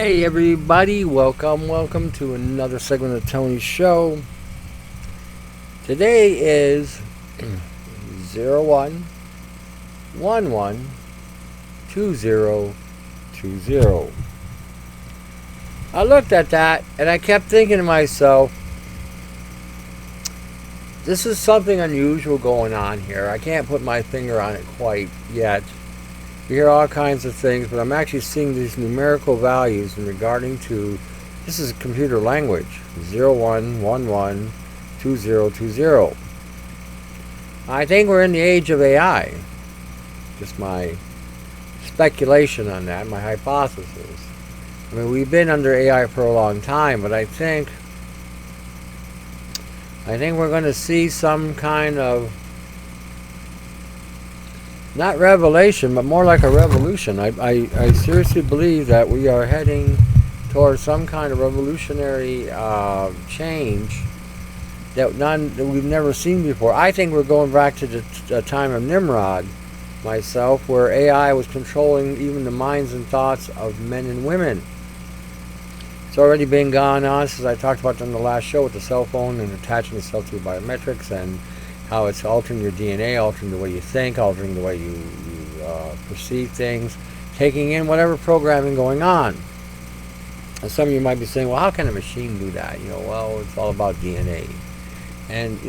Hey everybody, welcome to another segment of Tony's show. Today is 01112020. I looked at that and I kept thinking to myself, this is something unusual going on here. I can't put my finger on it quite yet. You hear all kinds of things, but I'm actually seeing these numerical values in regarding to, this is computer language, 01112020. I think we're in the age of AI. Just my speculation on that, my hypothesis. I mean, we've been under AI for a long time, but I think we're going to see some kind of, not revelation, but more like a revolution. I seriously believe that we are heading towards some kind of revolutionary change that we've never seen before. I think we're going back to the time of Nimrod, myself, where AI was controlling even the minds and thoughts of men and women. It's already been gone on, since I talked about in the last show, with the cell phone and attaching itself to biometrics and how it's altering your DNA, altering the way you think, altering the way you perceive things, taking in whatever programming going on. And some of you might be saying, well, how can a machine do that? Well, it's all about DNA. And,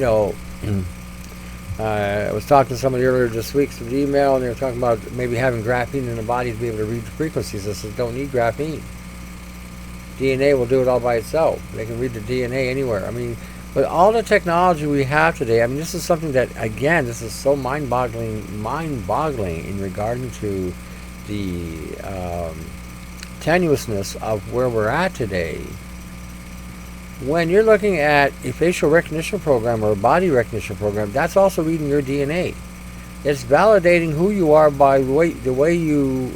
I was talking to somebody earlier this week through the email, and they were talking about maybe having graphene in the body to be able to read the frequencies. I said, don't need graphene. DNA will do it all by itself. They can read the DNA anywhere. I mean, but all the technology we have today, I mean, this is something that, again, this is so mind-boggling in regarding to the tenuousness of where we're at today. When you're looking at a facial recognition program or a body recognition program, that's also reading your DNA. It's validating who you are by the way you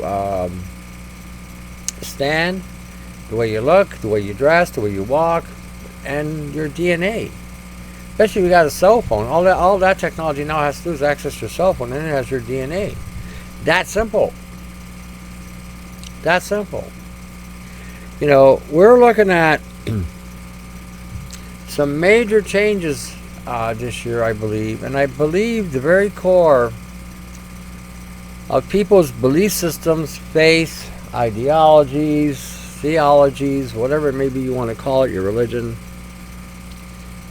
stand, the way you look, the way you dress, the way you walk, and your DNA. Especially if you got a cell phone. All that technology now has to do is access your cell phone, and it has your DNA. That simple. That simple. We're looking at some major changes this year, I believe. And I believe the very core of people's belief systems, faith, ideologies, theologies, whatever it may be you want to call it, your religion,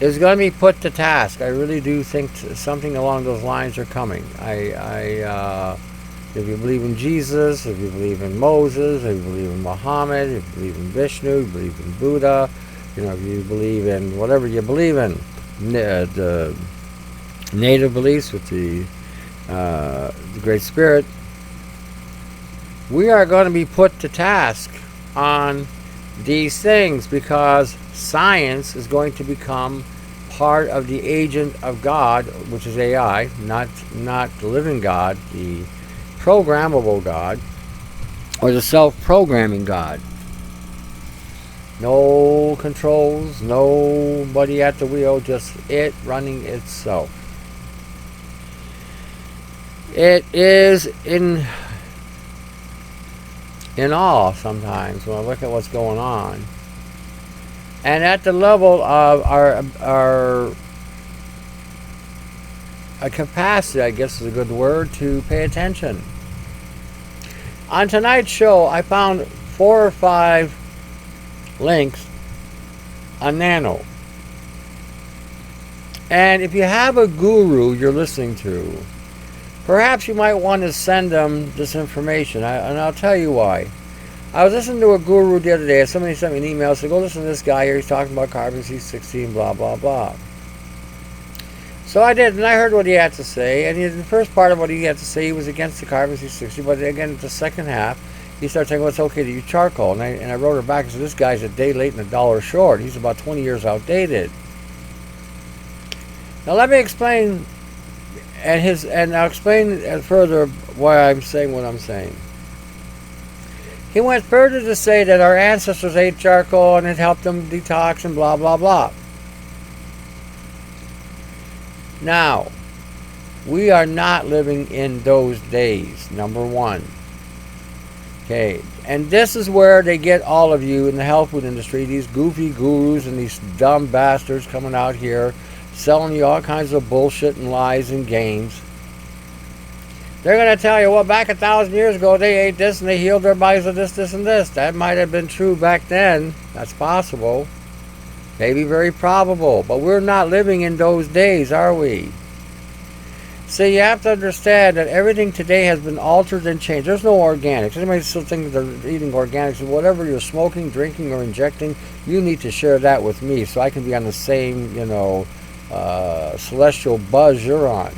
is going to be put to task. I really do think something along those lines are coming. If you believe in Jesus, if you believe in Moses, if you believe in Muhammad, if you believe in Vishnu, if you believe in Buddha, if you believe in whatever you believe in, the native beliefs with the Great Spirit, we are going to be put to task on these things, because science is going to become part of the agent of God, which is AI, not the living God, the programmable God, or the self-programming God. No controls, nobody at the wheel, just it running itself. It is in awe sometimes when I look at what's going on. And at the level of our capacity, I guess is a good word, to pay attention. On tonight's show, I found 4 or 5 links on Nano. And if you have a guru you're listening to, perhaps you might want to send them this information, and I'll tell you why. I was listening to a guru the other day. Somebody sent me an email, said, go listen to this guy here. He's talking about carbon C60 and blah, blah, blah. So I did, and I heard what he had to say. And the first part of what he had to say, he was against the carbon C60. But again, the second half, he started saying, well, it's okay to use charcoal. And I wrote her back and said, this guy's a day late and $1 short. He's about 20 years outdated. Now let me explain, and I'll explain further why I'm saying what I'm saying. He went further to say that our ancestors ate charcoal and it helped them detox and blah, blah, blah. Now, we are not living in those days, number one. Okay, And this is where they get all of you in the health food industry, these goofy gurus and these dumb bastards coming out here selling you all kinds of bullshit and lies and games. They're going to tell you, well, back 1,000 years ago, they ate this and they healed their bodies with this, this, and this. That might have been true back then. That's possible. Maybe very probable. But we're not living in those days, are we? So you have to understand that everything today has been altered and changed. There's no organics. Anybody still thinks they're eating organics? Whatever you're smoking, drinking, or injecting, you need to share that with me so I can be on the same, celestial buzz you're on.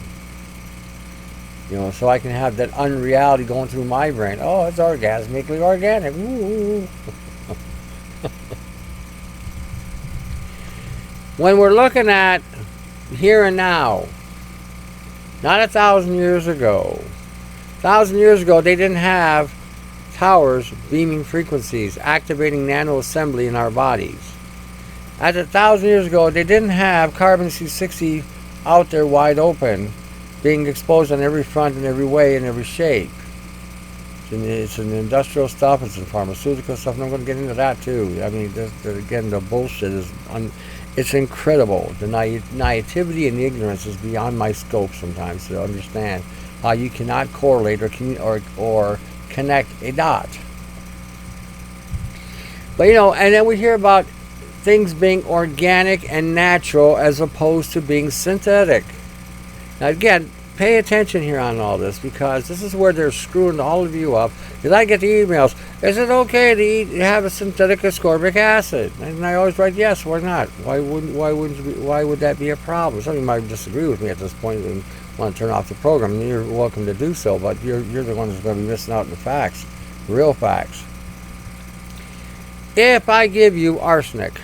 So I can have that unreality going through my brain. Oh, it's orgasmically organic. Ooh. When we're looking at here and now, not 1,000 years ago. 1,000 years ago, they didn't have towers beaming frequencies, activating nano assembly in our bodies. At 1,000 years ago, they didn't have carbon C60 out there wide open, being exposed on every front in every way in every shape. It's in industrial stuff, it's in pharmaceutical stuff, and I'm going to get into that too. I mean, again, the bullshit is it's incredible. The naivety and the ignorance is beyond my scope sometimes to understand how you cannot correlate or connect a dot. But and then we hear about things being organic and natural as opposed to being synthetic. Now again, pay attention here on all this, because this is where they're screwing all of you up. Because I get the emails, is it okay to have a synthetic ascorbic acid? And I always write, yes, why not? Why would that be a problem? Some of you might disagree with me at this point and want to turn off the program, and you're welcome to do so, but you're the one that's going to be missing out on the facts, real facts. If I give you arsenic,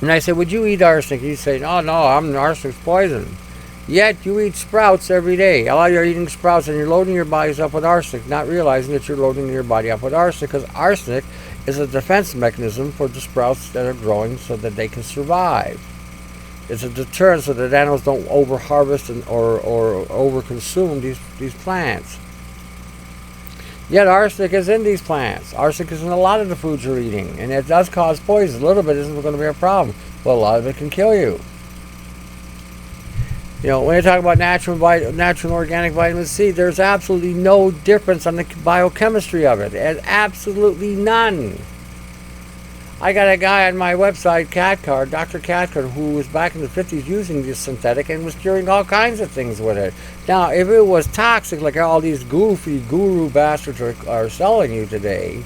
and I say, would you eat arsenic? You say, no, arsenic's poison. Yet you eat sprouts every day. While you're eating sprouts and you're loading your bodies up with arsenic, not realizing that you're loading your body up with arsenic, because arsenic is a defense mechanism for the sprouts that are growing so that they can survive. It's a deterrent so that animals don't over-harvest or over-consume these plants. Yet arsenic is in these plants. Arsenic is in a lot of the foods you're eating, and it does cause poison. A little bit isn't going to be a problem, but a lot of it can kill you. When you talk about natural and organic vitamin C, there's absolutely no difference on the biochemistry of it. There's absolutely none. I got a guy on my website, Dr. Cathcart, who was back in the 50s using this synthetic and was curing all kinds of things with it. Now, if it was toxic, like all these goofy guru bastards are selling you today,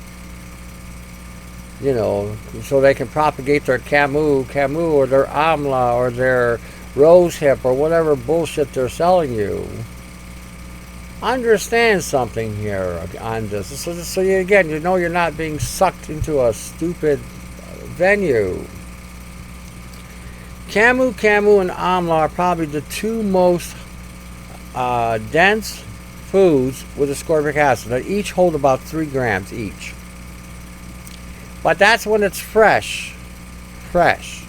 so they can propagate their Camus, or their Amla, or their rose hip, or whatever bullshit they're selling you. Understand something here on this, so you're not being sucked into a stupid venue. Camus, and Amla are probably the two most dense foods with ascorbic acid. They each hold about 3 grams each. But that's when it's fresh,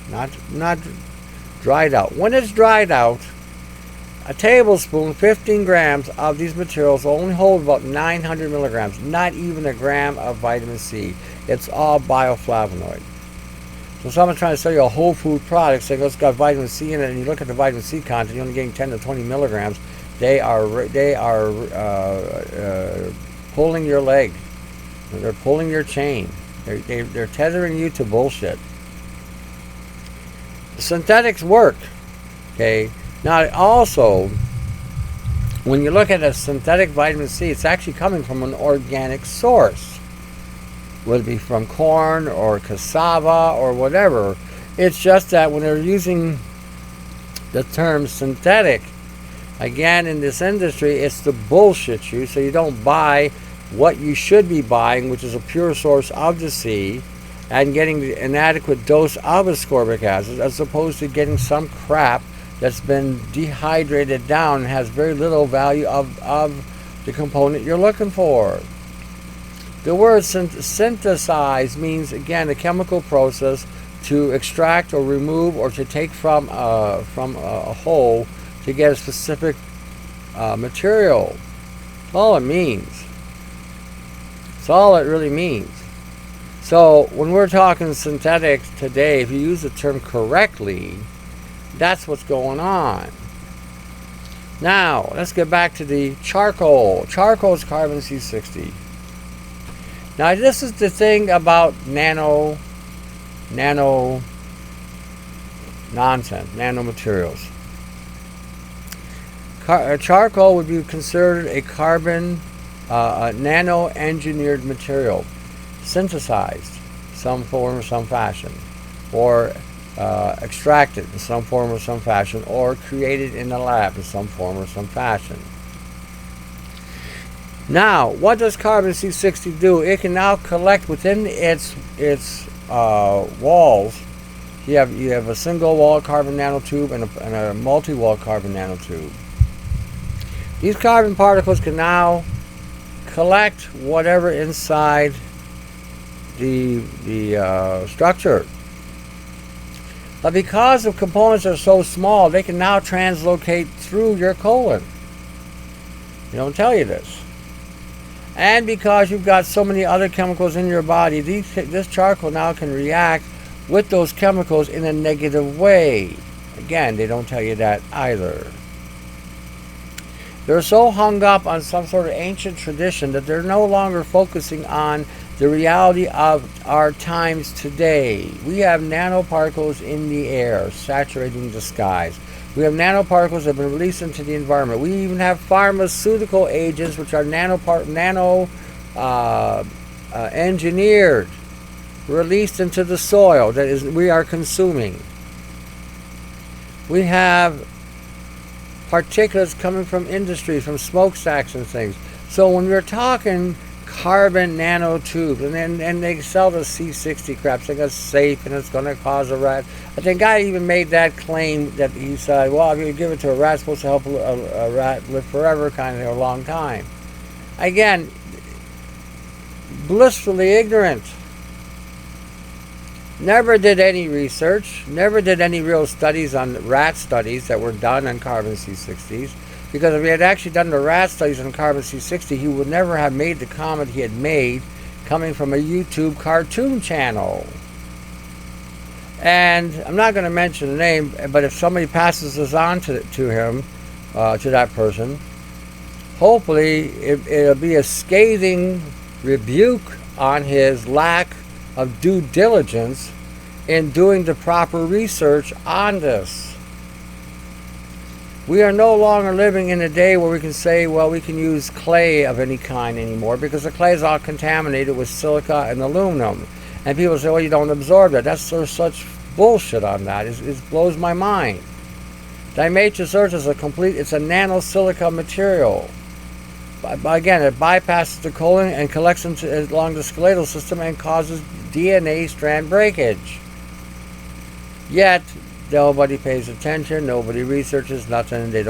not dried out. When it's dried out, a tablespoon, 15 grams of these materials will only hold about 900 milligrams, not even a gram of vitamin C. It's all bioflavonoid. So someone's trying to sell you a whole food product, saying it's got vitamin C in it, and you look at the vitamin C content, you're only getting 10 to 20 milligrams. They are pulling your leg. They're pulling your chain. They're tethering you to bullshit. The synthetics work. Okay. Now also, when you look at a synthetic vitamin C, it's actually coming from an organic source. Whether it be from corn or cassava or whatever. It's just that when they're using the term synthetic, again, in this industry, it's to bullshit you, so you don't buy what you should be buying, which is a pure source of the C, and getting an adequate dose of ascorbic acid, as opposed to getting some crap that's been dehydrated down and has very little value of the component you're looking for. The word synthesize means, again, a chemical process to extract or remove or to take from a whole to get a specific material. That's all it means. That's all it really means. So when we're talking synthetics today, if you use the term correctly, that's what's going on. Now, let's get back to the charcoal. Charcoal is carbon C60. Now, this is the thing about nano nonsense, nanomaterials. Charcoal would be considered a carbon, nano-engineered material, synthesized in some form or some fashion, or extracted in some form or some fashion, or created in the lab in some form or some fashion. Now, what does carbon C60 do? It can now collect within its walls. You have a single wall carbon nanotube and a multi-wall carbon nanotube. These carbon particles can now collect whatever inside the structure. But because the components are so small, they can now translocate through your colon. They don't tell you this. And because you've got so many other chemicals in your body, this charcoal now can react with those chemicals in a negative way. Again, they don't tell you that either. They're so hung up on some sort of ancient tradition that they're no longer focusing on the reality of our times today. We have nanoparticles in the air, saturating the skies. We have nanoparticles that have been released into the environment. We even have pharmaceutical agents, which are engineered, released into the soil that we are consuming. We have particulates coming from industries, from smokestacks and things. So when we're talking carbon nanotubes, and they sell the C60 crap, saying it's safe and it's going to cause a rat. I think I even made that claim that he said, well, if you give it to a rat, it's supposed to help a rat live forever, kind of a long time. Again, blissfully ignorant. Never did any research, never did any real studies on rat studies that were done on carbon C60s. Because if he had actually done the rat studies on carbon C60, he would never have made the comment he had made coming from a YouTube cartoon channel. And I'm not going to mention the name, but if somebody passes this on to him, to that person, hopefully it'll be a scathing rebuke on his lack of due diligence in doing the proper research on this. We are no longer living in a day where we can say, well, we can use clay of any kind anymore because the clay is all contaminated with silica and aluminum. And people say, well, you don't absorb that. There's such bullshit on that. It blows my mind. Dimatrix earth is it's a nanosilica material. But again, it bypasses the colon and collects along the skeletal system and causes DNA strand breakage. Yet, nobody pays attention, nobody researches, nothing, they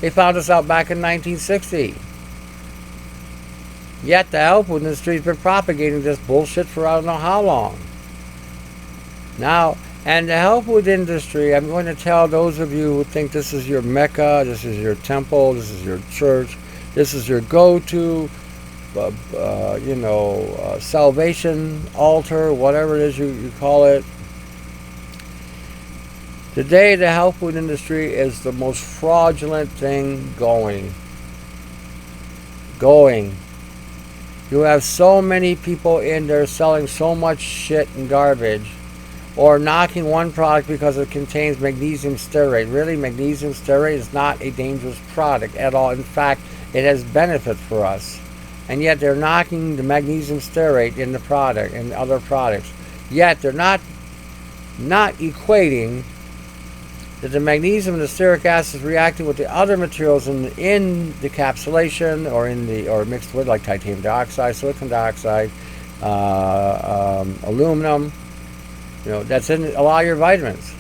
found this out back in 1960. Yet the health food industry has been propagating this bullshit for I don't know how long. Now, and the health food industry, I'm going to tell those of you who think this is your Mecca, this is your temple, this is your church, this is your go-to, salvation altar, whatever it is you call it. Today, the health food industry is the most fraudulent thing going. You have so many people in there selling so much shit and garbage, or knocking one product because it contains magnesium stearate. Really, magnesium stearate is not a dangerous product at all. In fact, it has benefit for us. And yet they're knocking the magnesium stearate in the product and other products. Yet they're not equating that the magnesium and the stearic acid is reacting with the other materials in the encapsulation or mixed with, like titanium dioxide, silicon dioxide, aluminum. That's in a lot of your vitamins.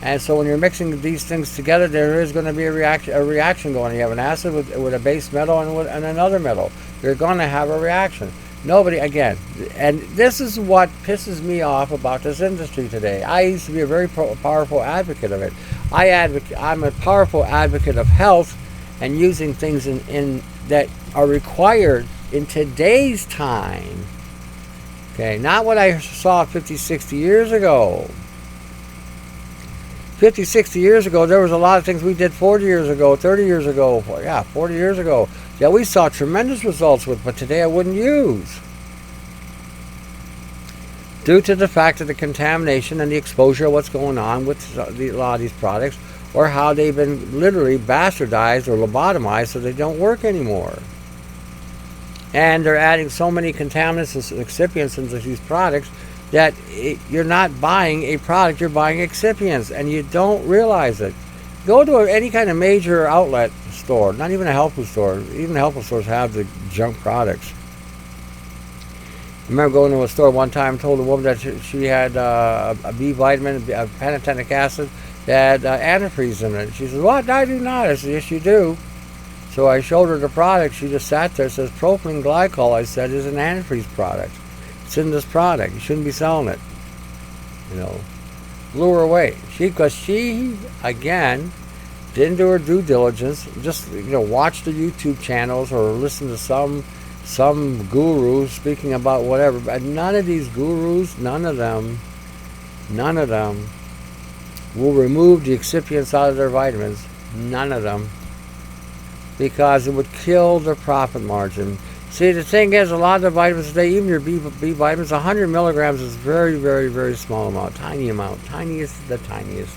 And so when you're mixing these things together, there is going to be a reaction going on. You have an acid with a base metal and another metal. You're going to have a reaction. Nobody, again, and this is what pisses me off about this industry today. I used to be a very powerful advocate of it. I'm a powerful advocate of health and using things in that are required in today's time. Okay, not what I saw 50, 60 years ago. 50, 60 years ago, there was a lot of things we did 40 years ago, 30 years ago, 40 years ago. Yeah, we saw tremendous results with, but today I wouldn't use. Due to the fact of the contamination and the exposure of what's going on with a lot of these products, or how they've been literally bastardized or lobotomized so they don't work anymore. And they're adding so many contaminants and excipients into these products that you're not buying a product, you're buying excipients, and you don't realize it. Go to any kind of major outlet store, not even a health food store. Even health food stores have the junk products. I remember going to a store one time, told a woman that she had a B vitamin, a pantothenic acid, that had antifreeze in it. She said, "What? I do not." I said, "Yes, you do." So I showed her the product. She just sat there. It says propylene glycol. I said, is an antifreeze product. It's in this product. You shouldn't be selling it. You know, blew her away. Because she again didn't do her due diligence. Just watch the YouTube channels or listen to some guru speaking about whatever. But none of these gurus, none of them will remove the excipients out of their vitamins. None of them. Because it would kill their profit margin. See, the thing is, a lot of the vitamins today, even your B vitamins, 100 milligrams is very, very, very small amount. Tiny amount. Tiniest, the tiniest.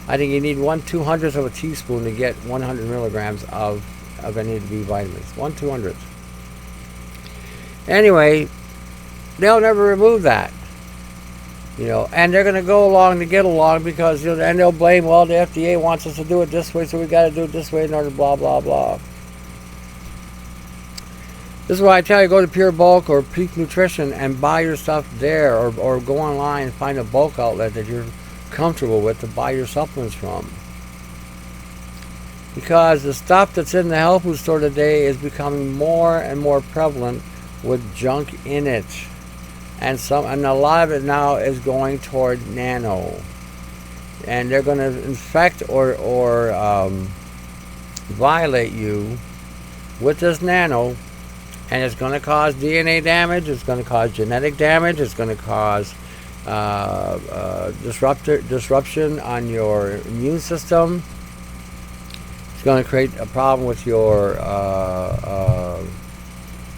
I think you need 1/200th of a teaspoon to get 100 milligrams of any of the B vitamins. 1/200th. Anyway, they'll never remove that. And they're going to go along to get along because, and they'll blame, well, the FDA wants us to do it this way, so we got to do it this way in order to blah, blah, blah. This is why I tell you, go to Pure Bulk or Peak Nutrition and buy your stuff there, or go online and find a bulk outlet that you're comfortable with to buy your supplements from. Because the stuff that's in the health food store today is becoming more and more prevalent with junk in it. And a lot of it now is going toward nano, and they're going to infect or violate you with this nano, and it's going to cause DNA damage. It's going to cause genetic damage. It's going to cause disruption on your immune system. It's going to create a problem with your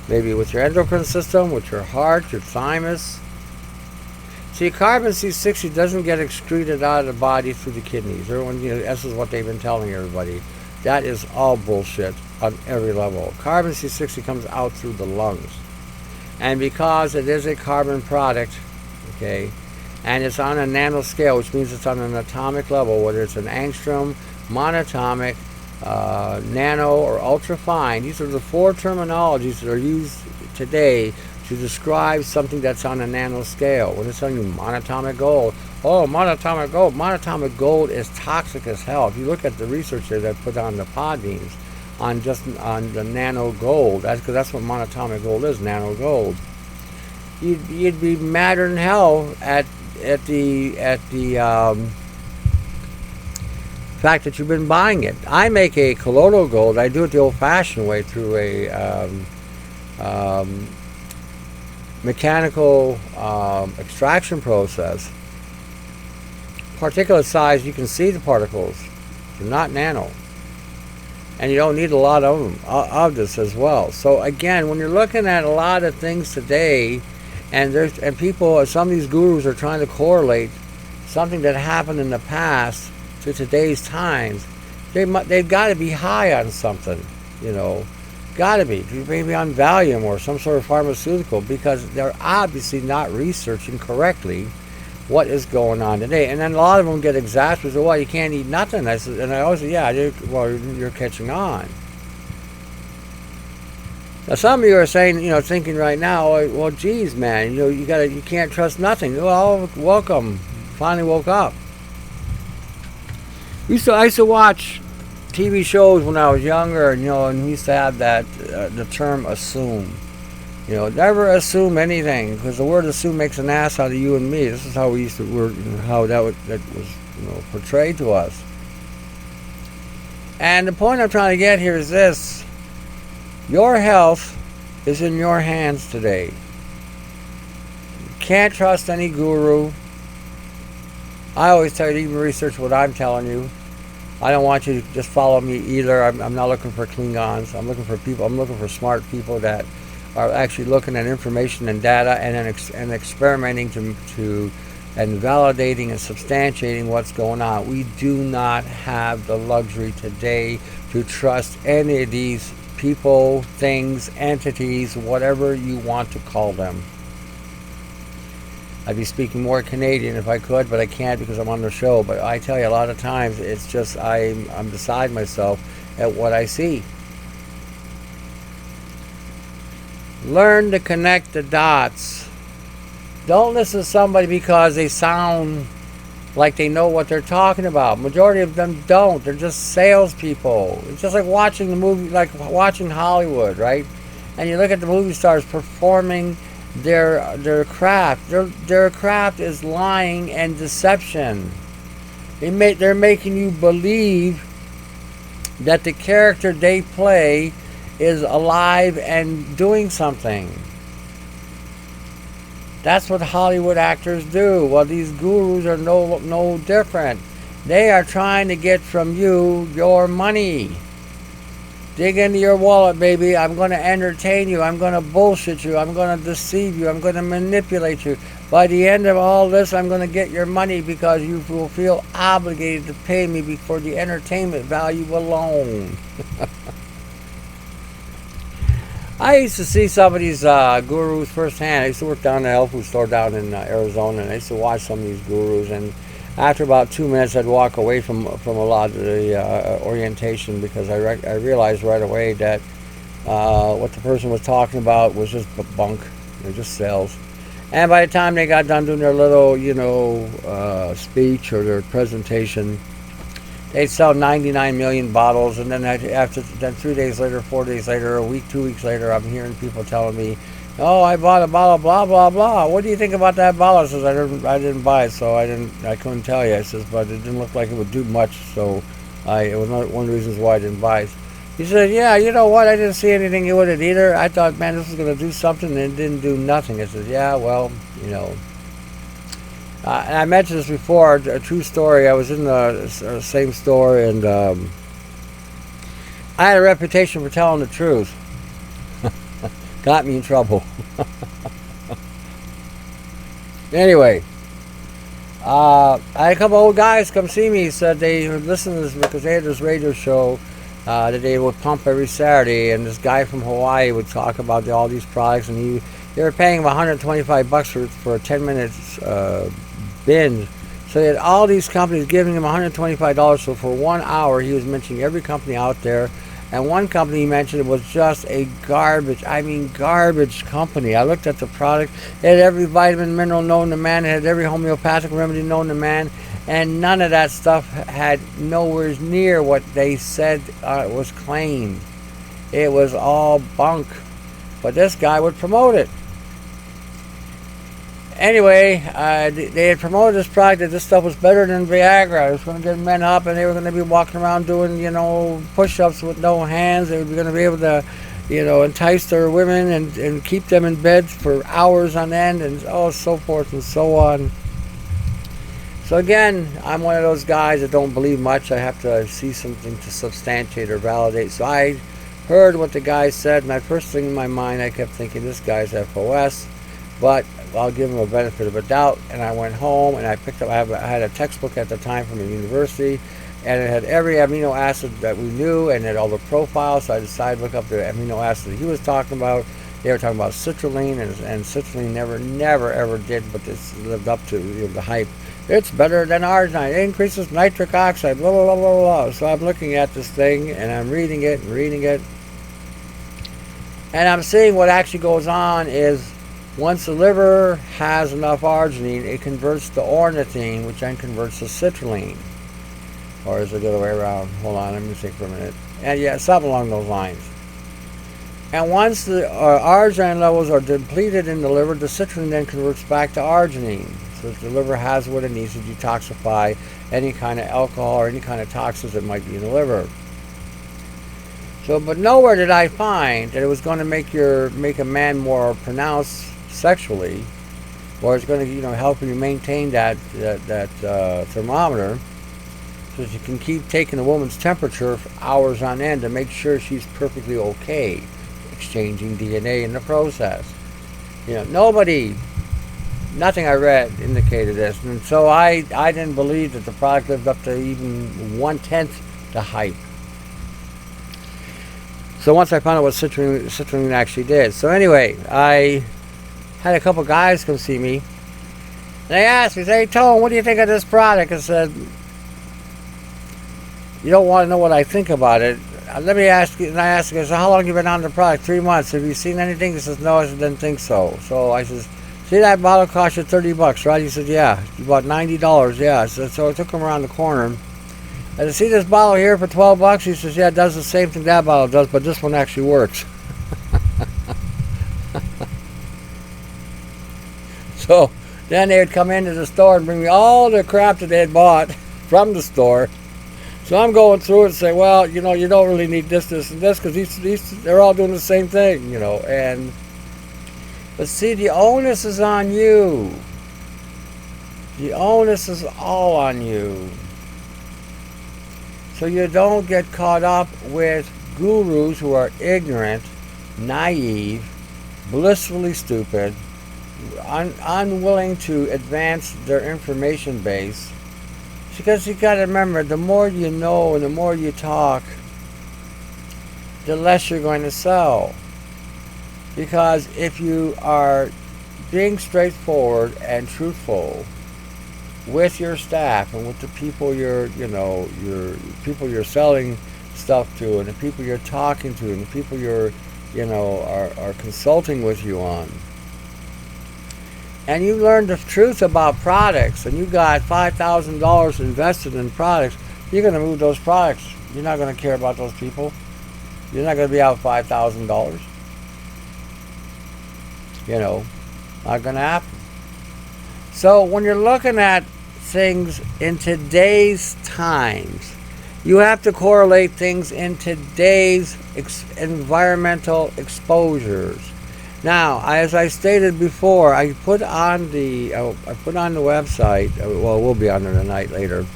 maybe with your endocrine system, with your heart, your thymus. See, carbon C60 doesn't get excreted out of the body through the kidneys. Everyone, this is what they've been telling everybody. That is all bullshit on every level. Carbon C60 comes out through the lungs. And because it is a carbon product, okay, and it's on a nanoscale, which means it's on an atomic level, whether it's an angstrom, monatomic, nano, or ultra fine. These are the four terminologies that are used today to describe something that's on a nanoscale. When it's telling you monatomic gold, monatomic gold is toxic as hell. If you look at the research that I put on the Podbeans on the nano gold, that's what monatomic gold is, nano gold. You'd be madder than hell at the fact that you've been buying it. I make a colloidal gold. I do it the old-fashioned way through a mechanical extraction process. Particulate size, you can see the particles. They're not nano. And you don't need a lot of them, of this as well. So again, when you're looking at a lot of things today, and people, some of these gurus are trying to correlate something that happened in the past to today's times, they've got to be high on something, got to be maybe on Valium or some sort of pharmaceutical, because they're obviously not researching correctly what is going on today. And then a lot of them get exasperated. Well, you can't eat nothing. And I always say, yeah, you're catching on. Now, some of you are saying, thinking right now, well, geez, man, you can't trust nothing. Well, welcome. Finally woke up. I used to watch TV shows when I was younger, and we used to have that the term assume. Never assume anything, because the word assume makes an ass out of you and me. This is how we used to how that was portrayed to us. And the point I'm trying to get here is this: Your health is in your hands today. You can't trust any guru. I always tell you to even research what I'm telling you. I don't want you to just follow me either. I'm not looking for Klingons. I'm looking for people. I'm looking for smart people that are actually looking at information and data and then experimenting to and validating and substantiating what's going on. We do not have the luxury today to trust any of these people, things, entities, whatever you want to call them. I'd be speaking more Canadian if I could, but I can't because I'm on the show. But I tell you, a lot of times it's just I'm beside myself at what I see. Learn to connect the dots. Don't listen to somebody because they sound like they know what they're talking about. Majority of them don't. They're just salespeople. It's just like watching the movie, like watching Hollywood, right? And you look at the movie stars performing their craft. Their craft is lying and deception. They're making you believe that the character they play is alive and doing something. That's what Hollywood actors do. Well, these gurus are no different. They are trying to get from you your money. Dig into your wallet, baby. I'm going to entertain you. I'm going to bullshit you. I'm going to deceive you. I'm going to manipulate you. By the end of all this, I'm going to get your money because you will feel obligated to pay me for the entertainment value alone. I used to see some of these gurus firsthand. I used to work down in the health food store down in Arizona, and I used to watch some of these gurus. And after about 2 minutes, I'd walk away from a lot of the orientation because I realized right away that what the person was talking about was just bunk. They're just sales. And by the time they got done doing their little, speech or their presentation, they'd sell 99 million bottles, and then 3 days later, 4 days later, a week, 2 weeks later, I'm hearing people telling me, "Oh, I bought a bottle, blah blah blah. What do you think about that bottle?" I says, "I didn't buy it, so I couldn't tell you." I says, "But it didn't look like it would do much, so it was one of the reasons why I didn't buy it." He said, "Yeah, you know what? I didn't see anything with it either. I thought, man, this was going to do something, and it didn't do nothing." I said, "Yeah, well, and I mentioned this before, a true story. I was in the same store, and I had a reputation for telling the truth. Got me in trouble. Anyway, I had a couple old guys come see me. Said they would listen to this because they had this radio show that they would pump every Saturday, and this guy from Hawaii would talk about all these products, and they were paying him $125 for a 10-minute binge. So they had all these companies giving him $125. So for 1 hour, he was mentioning every company out there. And one company he mentioned was just a garbage company. I looked at the product. It had every vitamin, mineral known to man. It had every homeopathic remedy known to man. And none of that stuff had nowhere near what they said was claimed. It was all bunk. But this guy would promote it. Anyway, they had promoted this product that this stuff was better than Viagra. It was going to get men up, and they were going to be walking around doing, push-ups with no hands. They were going to be able to, entice their women and keep them in bed for hours on end, and so forth and so on. So again, I'm one of those guys that don't believe much. I have to see something to substantiate or validate. So I heard what the guy said, and my first thing in my mind, I kept thinking, this guy's FOS. But I'll give him a benefit of a doubt, and I went home and I picked up. I had a textbook at the time from a university, and it had every amino acid that we knew, and it had all the profiles. So I decided to look up the amino acid that he was talking about. They were talking about citrulline, and citrulline never ever did, but this lived up to the hype. It's better than arginine. It increases nitric oxide. Blah blah blah blah blah. So I'm looking at this thing, and I'm reading it, and I'm seeing what actually goes on is, once the liver has enough arginine, it converts to ornithine, which then converts to citrulline. Or is it the other way around? Hold on, let me think for a minute. And yeah, something along those lines. And once the arginine levels are depleted in the liver, the citrulline then converts back to arginine. So the liver has what it needs to detoxify any kind of alcohol or any kind of toxins that might be in the liver. So, but nowhere did I find that it was going to make a man more pronounced sexually, or it's going to help you maintain that thermometer, so that you can keep taking a woman's temperature for hours on end to make sure she's perfectly okay, exchanging DNA in the process. Nothing I read indicated this, and so I didn't believe that the product lived up to even 1/10 the hype. So once I found out what citrulline actually did. So anyway, I had a couple guys come see me. They asked me, "Hey, Tone, what do you think of this product?" I said, "You don't want to know what I think about it. Let me ask you." And I asked him, "So how long have you been on the product?" 3 months. "Have you seen anything?" He says, "No, I didn't think so." So I says, "See, that bottle cost you $30, right?" He said, "Yeah." "You bought $90, yeah." So I took him around the corner. I said, "See this bottle here for $12? He says, "Yeah, it does the same thing that bottle does, but this one actually works." So then they would come into the store and bring me all the crap that they had bought from the store. So I'm going through it and say, "Well, you don't really need this, this, and this, because they're all doing the same thing, But see, the onus is on you. The onus is all on you. So you don't get caught up with gurus who are ignorant, naive, blissfully stupid, unwilling to advance their information base. Because you got to remember, the more you know and the more you talk, the less you're going to sell. Because if you are being straightforward and truthful with your staff and with the people your people you're selling stuff to, and the people you're talking to, and the people you're are consulting with you on, and you learn the truth about products, and you got $5,000 invested in products, you're going to move those products. You're not going to care about those people. You're not going to be out $5,000. Not going to happen. So when you're looking at things in today's times, you have to correlate things in today's environmental exposures. Now, as I stated before, I put on the website. Well, we'll be on there tonight later.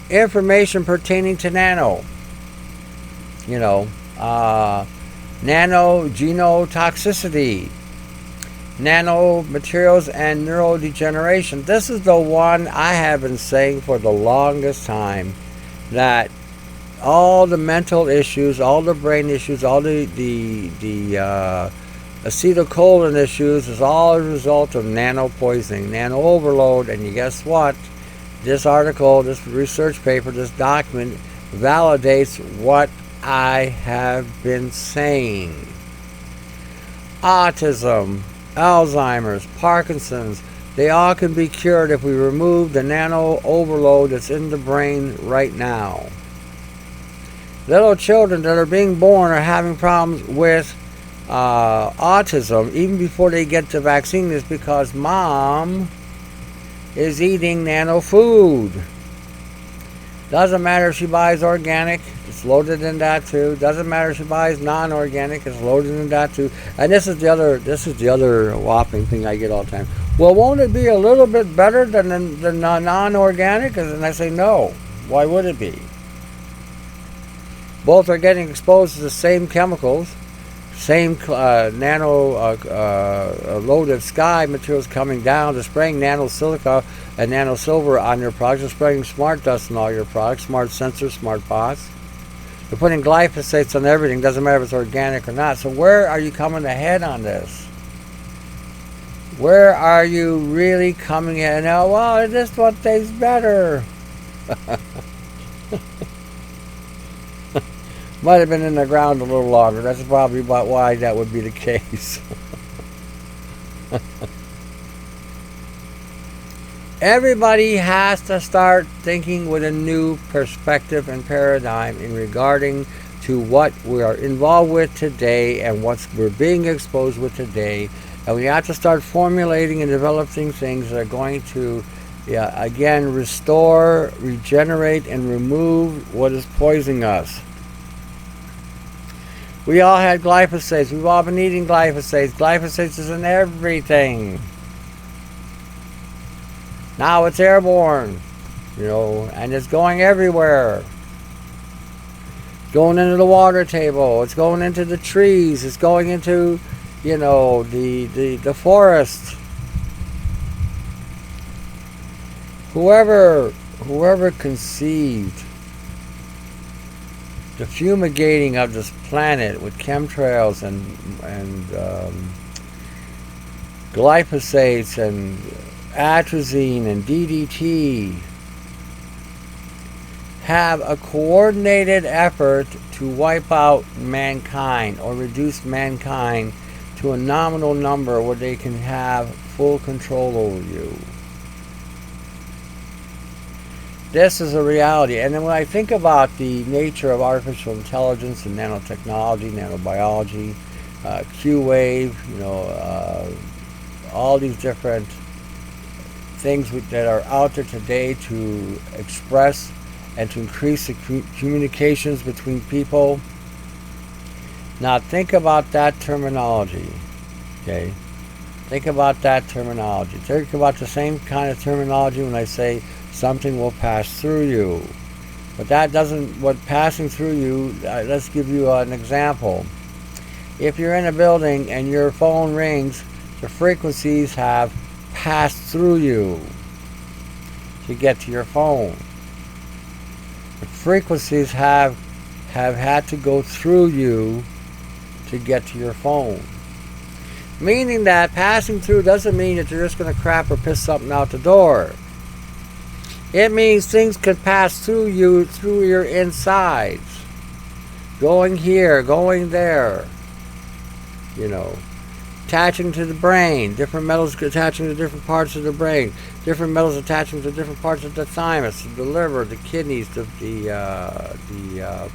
Information pertaining to nano. Nanotoxicity, nano materials and neurodegeneration. This is the one I have been saying for the longest time, that all the mental issues, all the brain issues, all the acetylcholine issues is all a result of nano poisoning, nano overload. And you guess what? This article, this research paper, this document validates what I have been saying. Autism, Alzheimer's, Parkinson's, they all can be cured if we remove the nano overload that's in the brain right now. Little children that are being born are having problems with autism even before they get the vaccine, is because mom is eating nano food. Doesn't matter if she buys organic, it's loaded in that too. Doesn't matter if she buys non-organic, it's loaded in that too. And this is the other whopping thing I get all the time. Well, won't it be a little bit better than non-organic? And I say no. Why would it be? Both are getting exposed to the same chemicals, same nano loaded sky materials coming down. They're spraying nano silica and nano silver on your products. They're spraying smart dust on all your products, smart sensors, smart pots. They're putting glyphosates on everything. Doesn't matter if it's organic or not. So where are you coming ahead on this? Where are you really coming in? Now, well, this one tastes better. Might have been in the ground a little longer. That's probably about why that would be the case. Everybody has to start thinking with a new perspective and paradigm in regarding to what we are involved with today and what we're being exposed with today. And we have to start formulating and developing things that are going to, again, restore, regenerate, and remove what is poisoning us. We all had glyphosates. We've all been eating glyphosates. Glyphosates is in everything. Now it's airborne, and it's going everywhere. Going into the water table. It's going into the trees. It's going into, the forest. Whoever conceived the fumigating of this planet with chemtrails and glyphosates and atrazine and DDT have a coordinated effort to wipe out mankind or reduce mankind to a nominal number where they can have full control over you. This is a reality. And then when I think about the nature of artificial intelligence and nanotechnology, nanobiology, Q-wave, all these different things that are out there today to express and to increase the communications between people. Now think about that terminology, okay? Think about that terminology. Think about the same kind of terminology when I say something will pass through you. But that doesn't, what passing through you, let's give you an example. If you're in a building and your phone rings, the frequencies have passed through you to get to your phone. The frequencies have had to go through you to get to your phone. Meaning that passing through doesn't mean that you're just going to crap or piss something out the door. It means things can pass through you, through your insides. Going here, going there. Attaching to the brain. Different metals attaching to different parts of the brain. Different metals attaching to different parts of the thymus, the liver, the kidneys, the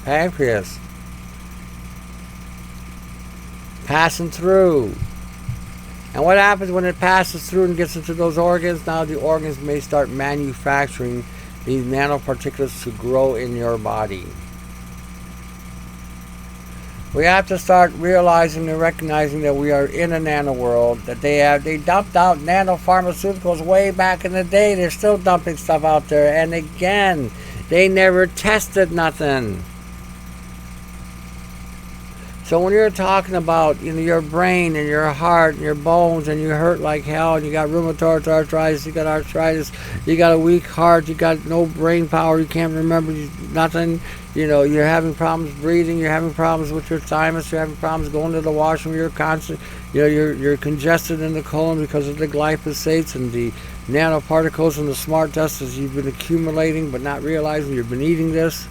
pancreas. Passing through. And what happens when it passes through and gets into those organs? Now the organs may start manufacturing these nanoparticulates to grow in your body. We have to start realizing and recognizing that we are in a nano world, that they dumped out nanopharmaceuticals way back in the day. They're still dumping stuff out there. And again, they never tested nothing. So when you're talking about your brain and your heart and your bones and you hurt like hell and you got rheumatoid arthritis, you got arthritis, you got a weak heart, you got no brain power, you can't remember nothing, you're having problems breathing, you're having problems with your thymus, you're having problems going to the washroom, you're constant, you're congested in the colon because of the glyphosates and the nanoparticles and the smart dust as you've been accumulating but not realizing you've been eating this.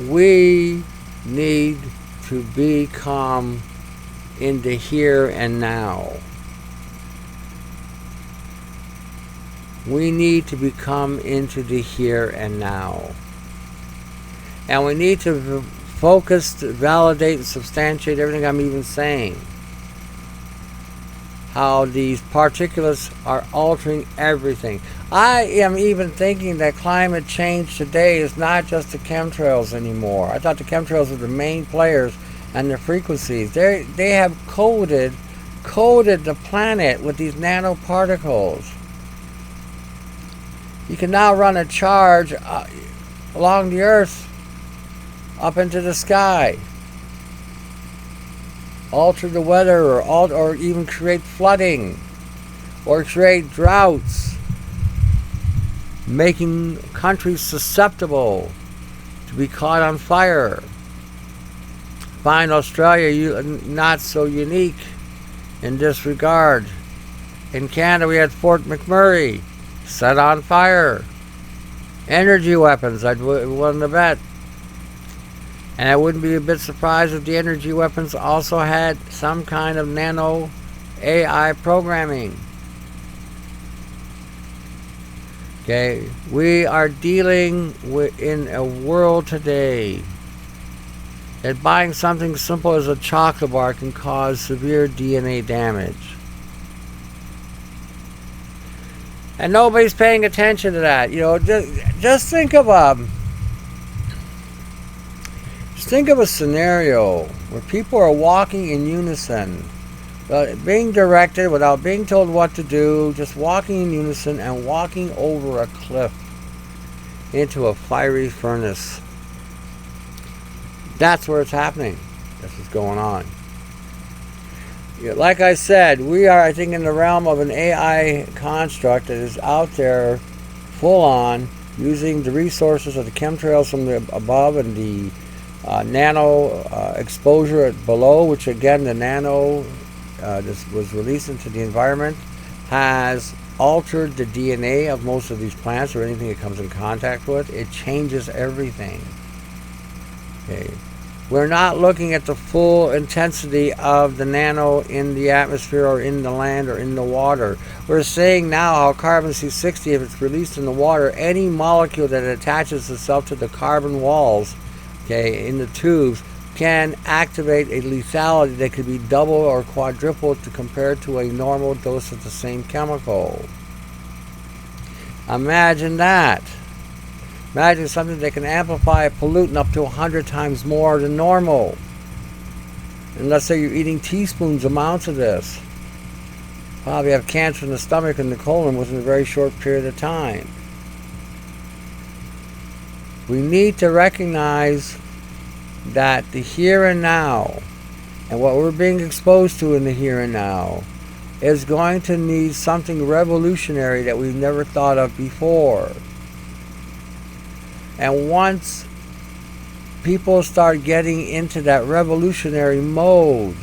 We need to become in the here and now. We need to become into the here and now. And we need to focus, to validate and substantiate everything I'm even saying. How these particulates are altering everything. I am even thinking that climate change today is not just the chemtrails anymore. I thought the chemtrails were the main players and the frequencies. They have coated the planet with these nanoparticles. You can now run a charge along the earth up into the sky. Alter the weather or even create flooding or create droughts, making countries susceptible to be caught on fire. Find Australia not so unique in this regard. In Canada we had Fort McMurray set on fire. Energy weapons, I'd willing to bet. And I wouldn't be a bit surprised if the energy weapons also had some kind of nano AI programming. Okay, we are dealing in a world today that buying something simple as a chocolate bar can cause severe DNA damage. And nobody's paying attention to that. Just think of Just think of a scenario where people are walking in unison, being directed without being told what to do, just walking in unison and walking over a cliff into a fiery furnace. That's where it's happening. This is going on. Like I said, we are, I think, in the realm of an AI construct that is out there full on, using the resources of the chemtrails from the above and the nano exposure below, which again, the nano this was released into the environment, has altered the DNA of most of these plants or anything it comes in contact with. It changes everything. Okay. We're not looking at the full intensity of the nano in the atmosphere or in the land or in the water. We're saying now how carbon C60, if it's released in the water, any molecule that attaches itself to the carbon walls, okay, in the tubes, can activate a lethality that could be double or quadruple compared to a normal dose of the same chemical. Imagine that. Imagine something that can amplify a pollutant up to 100 times more than normal. And let's say you're eating teaspoons amounts of this. Probably have cancer in the stomach and the colon within a very short period of time. We need to recognize that the here and now, and what we're being exposed to in the here and now, is going to need something revolutionary that we've never thought of before. And once people start getting into that revolutionary mode,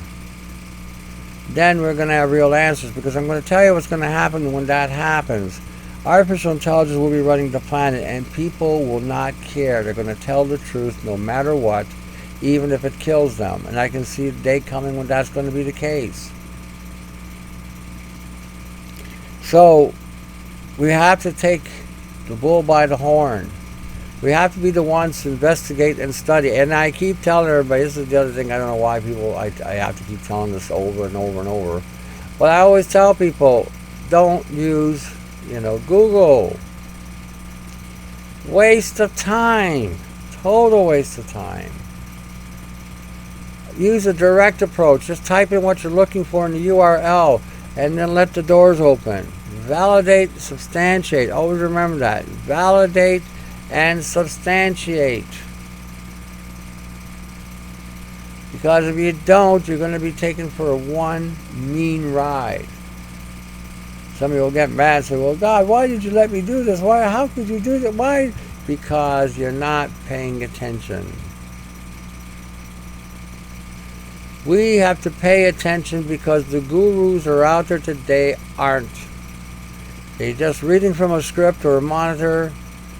then we're going to have real answers. Because I'm going to tell you what's going to happen when that happens. Artificial intelligence will be running the planet, and people will not care. They're going to tell the truth no matter what, even if it kills them. And I can see the day coming when that's going to be the case. So we have to take the bull by the horn. We have to be the ones to investigate and study. And I keep telling everybody, this is the other thing, I don't know why people, I have to keep telling this over and over and over. But I always tell people, don't use, Google. Waste of time. Total waste of time. Use a direct approach. Just type in what you're looking for in the URL and then let the doors open. Validate, substantiate. Always remember that. Validate and substantiate. Because if you don't, you're going to be taken for one mean ride. Some of you will get mad and say, well, God, why did you let me do this? Why? How could you do that? Why? Because you're not paying attention. We have to pay attention because the gurus are out there today aren't. They're just reading from a script or a monitor.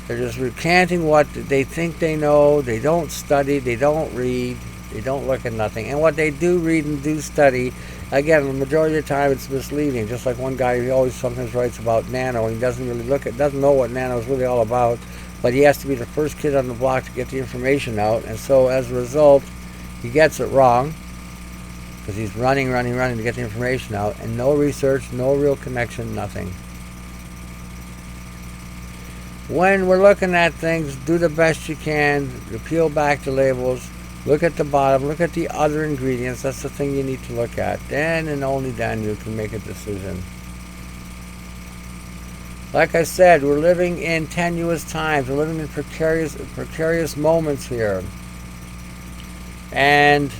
They're just recanting what they think they know. They don't study. They don't read. They don't look at nothing. And what they do read and do study, again, the majority of the time it's misleading. Just like one guy, he always sometimes writes about nano. And he doesn't really doesn't know what nano is really all about. But he has to be the first kid on the block to get the information out. And so as a result, he gets it wrong. Because he's running to get the information out. And no research, no real connection, nothing. When we're looking at things, do the best you can. You peel back the labels. Look at the bottom. Look at the other ingredients. That's the thing you need to look at. Then and only then you can make a decision. Like I said, we're living in tenuous times. We're living in precarious moments here. And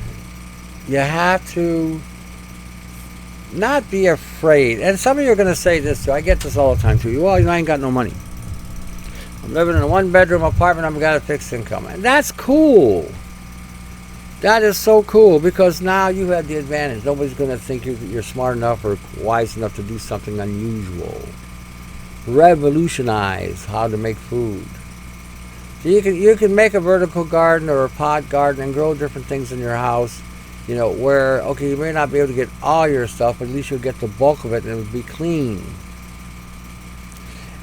you have to not be afraid. And some of you are going to say this too. I get this all the time too. Well, I ain't got no money. I'm living in a one-bedroom apartment. I've got a fixed income. And that's cool. That is so cool because now you have the advantage. Nobody's going to think you're smart enough or wise enough to do something unusual. Revolutionize how to make food. So you can make a vertical garden or a pot garden and grow different things in your house. Where, okay, you may not be able to get all your stuff, but at least you'll get the bulk of it and it will be clean.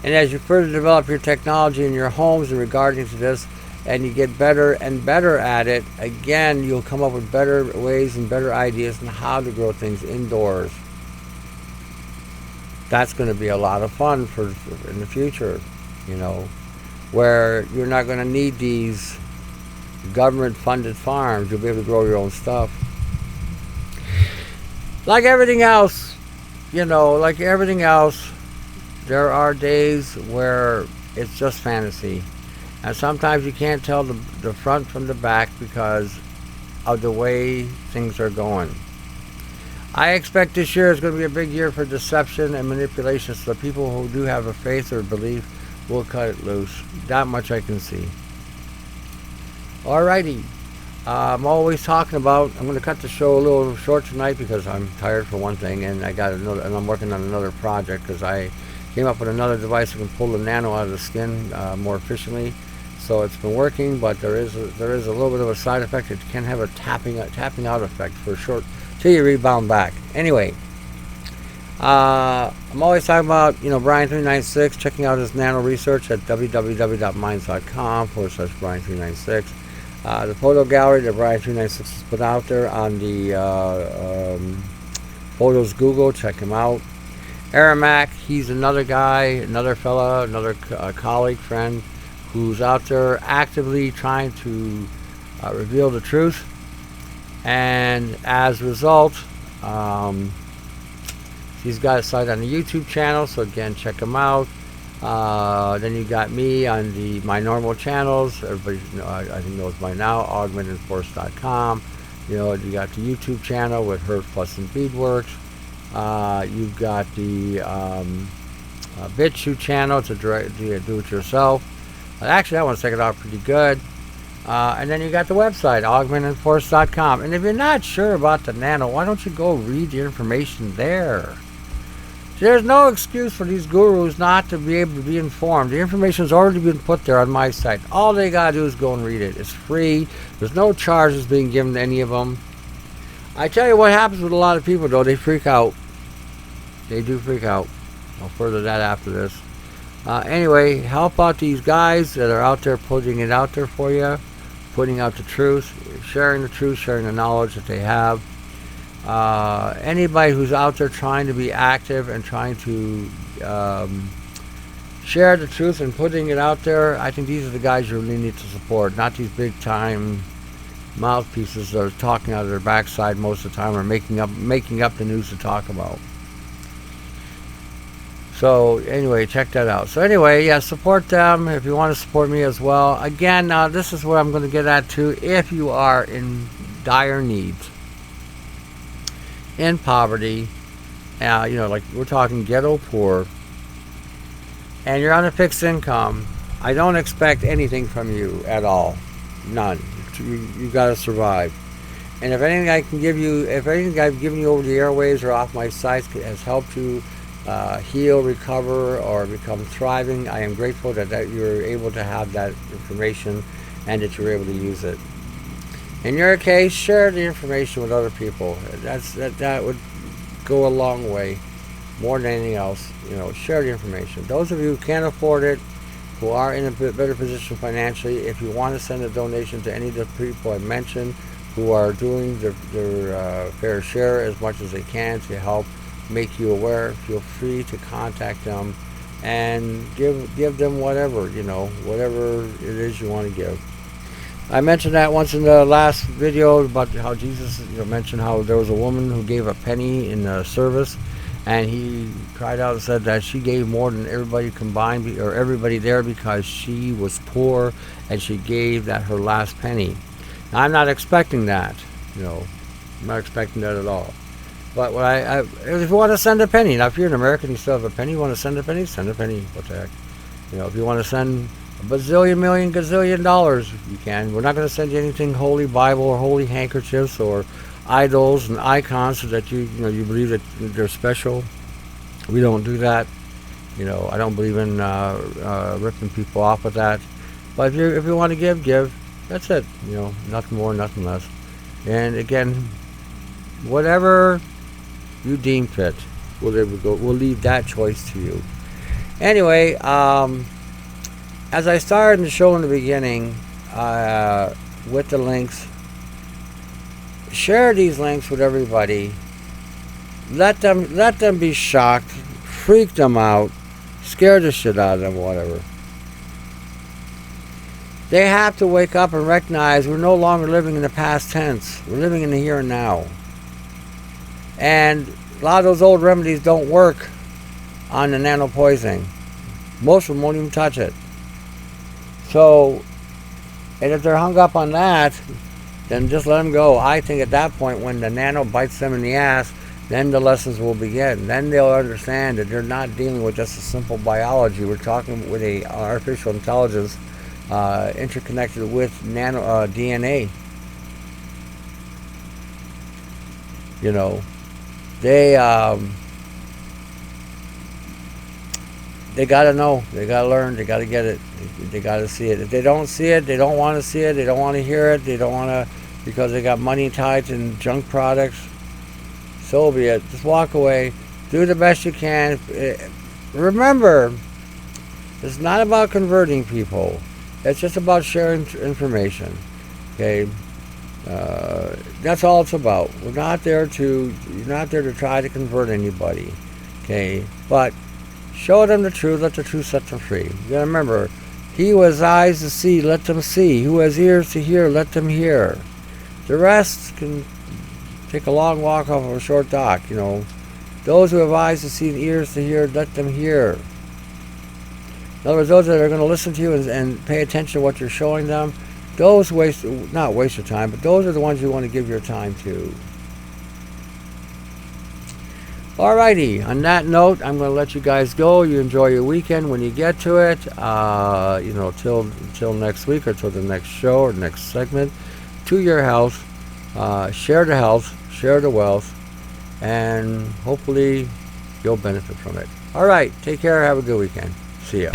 And as you further develop your technology in your homes in regarding to this, and you get better and better at it, again, you'll come up with better ways and better ideas on how to grow things indoors. That's going to be a lot of fun for in the future, where you're not going to need these government-funded farms. You'll be able to grow your own stuff. Like everything else, like everything else, there are days where it's just fantasy. And sometimes you can't tell the front from the back because of the way things are going. I expect this year is going to be a big year for deception and manipulation, so the people who do have a faith or belief will cut it loose. That much I can see. Alrighty. I'm always talking about, I'm going to cut the show a little short tonight because I'm tired for one thing, and I'm working on another project because I came up with another device that can pull the nano out of the skin more efficiently. So it's been working, but there is a little bit of a side effect. It can have a tapping out effect for short till you rebound back. Anyway, I'm always talking about Brian396, checking out his nano research at www.minds.com/Brian396. The photo gallery that Brian396 has put out there on the Photos Google, check him out. Aramac, he's another guy, another fella, another colleague, friend, who's out there actively trying to reveal the truth. And as a result, he's got a site on the YouTube channel, so again, check him out. Then you got me on my normal channels. Everybody I think knows by now, augmentedforce.com. You got the YouTube channel with Herb Plus and Beadworks. You've got the BitChute channel to do it yourself. Actually, that one's taken off pretty good. And then you got the website, augmentedforce.com. And if you're not sure about the nano, why don't you go read the information there? There's no excuse for these gurus not to be able to be informed. The information's already been put there on my site. All they gotta do is go and read it. It's free. There's no charges being given to any of them. I tell you what happens with a lot of people, though. They freak out. They do freak out. I'll further that after this. Anyway, help out these guys that are out there putting it out there for you, putting out the truth, sharing the knowledge that they have. Anybody who's out there trying to be active and trying to share the truth and putting it out there, I think these are the guys you really need to support, not these big time mouthpieces that are talking out of their backside most of the time or making up the news to talk about. So anyway, check that out. So anyway, yeah, support them if you want to support me as well. Again, this is what I'm going to get at too. If you are in dire needs, in poverty, like we're talking ghetto poor, and you're on a fixed income, I don't expect anything from you at all. None. You got to survive. And if anything I've given you over the airways or off my sites has helped you heal, recover, or become thriving, I am grateful that you're able to have that information and that you're able to use it. In your case, share the information with other people. That would go a long way, more than anything else. Share the information. Those of you who can't afford it, who are in a bit better position financially, if you want to send a donation to any of the people I mentioned who are doing their fair share as much as they can to help make you aware, feel free to contact them and give them whatever it is you want to give. I mentioned that once in the last video about how Jesus mentioned how there was a woman who gave a penny in the service, and he cried out and said that she gave more than everybody combined or everybody there because she was poor and she gave that her last penny. Now, I'm not expecting that, I'm not expecting that at all. But if you want to send a penny, now if you're an American, you still have a penny, you want to send a penny, send a penny, what the heck. If you want to send a bazillion, million, gazillion dollars, you can. We're not going to send you anything holy Bible or holy handkerchiefs or idols and icons so that you believe that they're special. We don't do that. I don't believe in ripping people off with that. But if you want to give. That's it. Nothing more, nothing less. And again, whatever you deem fit, we'll leave that choice to you. Anyway, as I started in the show in the beginning, with the links, share these links with everybody. Let them be shocked, freak them out, scare the shit out of them, whatever. They have to wake up and recognize we're no longer living in the past tense. We're living in the here and now. And a lot of those old remedies don't work on the nano poisoning. Most of them won't even touch it. So, and if they're hung up on that, then just let them go. I think at that point, when the nano bites them in the ass, then the lessons will begin. Then they'll understand that they're not dealing with just a simple biology. We're talking with a artificial intelligence interconnected with nano DNA. You know, they got to know, they got to learn, they got to get it, they got to see it. If they don't see it, they don't want to see it, they don't want to hear it, they don't want to, because they got money tied in junk products. So be it. Just walk away. Do the best you can. Remember, it's not about converting people. It's just about sharing information. Okay, that's all it's about. You're not there to try to convert anybody. Okay, but show them the truth. Let the truth set them free. You gotta remember, he who has eyes to see, let them see. Who has ears to hear, let them hear. The rest can take a long walk off of a short dock. You know, those who have eyes to see and ears to hear, let them hear. In other words, those that are going to listen to you and pay attention to what you're showing them, those not waste your time, but those are the ones you want to give your time to. Alrighty, on that note, I'm going to let you guys go. You enjoy your weekend when you get to it. You know, till next week or till the next show or next segment. To your health, share the health, share the wealth, and hopefully you'll benefit from it. Alright, take care, have a good weekend. See ya.